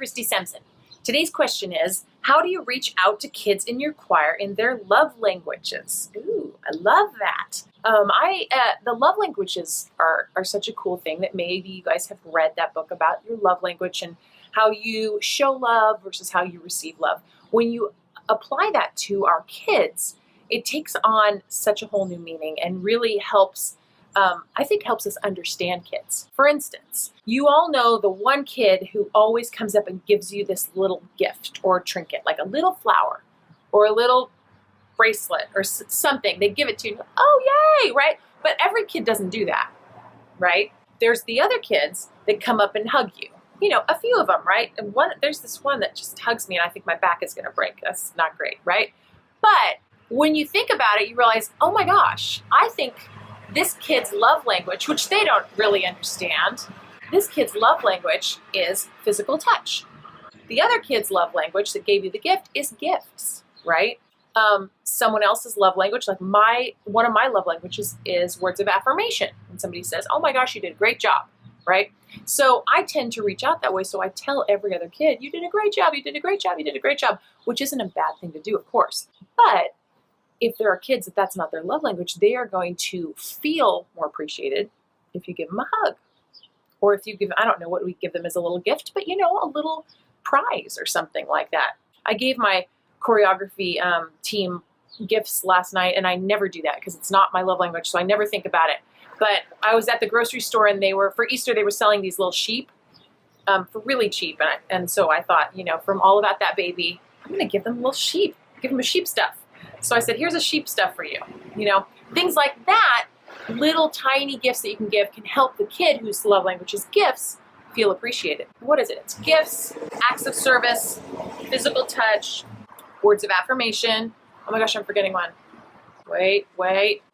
Christy Sampson. Today's question is, how do you reach out to kids in your choir in their love languages? Ooh, I love that. The love languages are such a cool thing that maybe you guys have read that book about your love language and how you show love versus how you receive love. When you apply that to our kids, it takes on such a whole new meaning and really helps helps us understand kids. For instance, you all know the one kid who always comes up and gives you this little gift or trinket, like a little flower or a little bracelet or something. They give it to you. Oh, yay, right? But every kid doesn't do that, right? There's the other kids that come up and hug you. You know, a few of them, right? And there's this one that just hugs me and I think my back is going to break. That's not great, right? But when you think about it, you realize, oh my gosh, I think this kid's love language, which they don't really understand, this kid's love language is physical touch. The other kid's love language that gave you the gift is gifts, right? Someone else's love language, like one of my love languages is words of affirmation. When somebody says, oh my gosh, you did a great job, right? So I tend to reach out that way. So I tell every other kid, you did a great job, you did a great job, you did a great job, which isn't a bad thing to do, of course. But if there are kids that's not their love language, they are going to feel more appreciated if you give them a hug. Or if you give, I don't know what we give them as a little gift, but a little prize or something like that. I gave my choreography team gifts last night, and I never do that because it's not my love language, so I never think about it. But I was at the grocery store, and for Easter, they were selling these little sheep for really cheap. And so I thought, from All About That Baby, I'm going to give them a little sheep, give them a sheep stuff. So I said, here's a sheep stuff for you. Things like that, little tiny gifts that you can give can help the kid whose love language is gifts feel appreciated. What is it? It's gifts, acts of service, physical touch, words of affirmation. Oh my gosh, I'm forgetting one. Wait.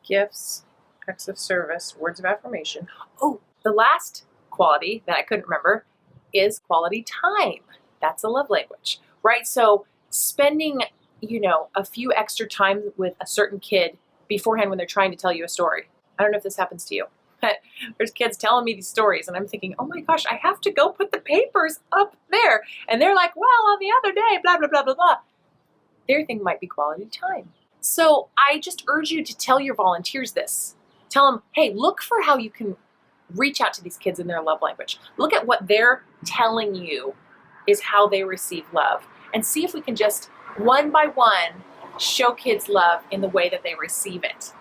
Gifts, acts of service, words of affirmation. Oh, the last quality that I couldn't remember is quality time. That's a love language, right? So spending a few extra times with a certain kid beforehand when they're trying to tell you a story. I don't know if this happens to you, but there's kids telling me these stories and I'm thinking, oh my gosh, I have to go put the papers up there. And they're like, well, on the other day, blah, blah, blah, blah, blah. Their thing might be quality time. So I just urge you to tell your volunteers this. Tell them, hey, look for how you can reach out to these kids in their love language. Look at what they're telling you is how they receive love. And see if we can just one by one show kids love in the way that they receive it.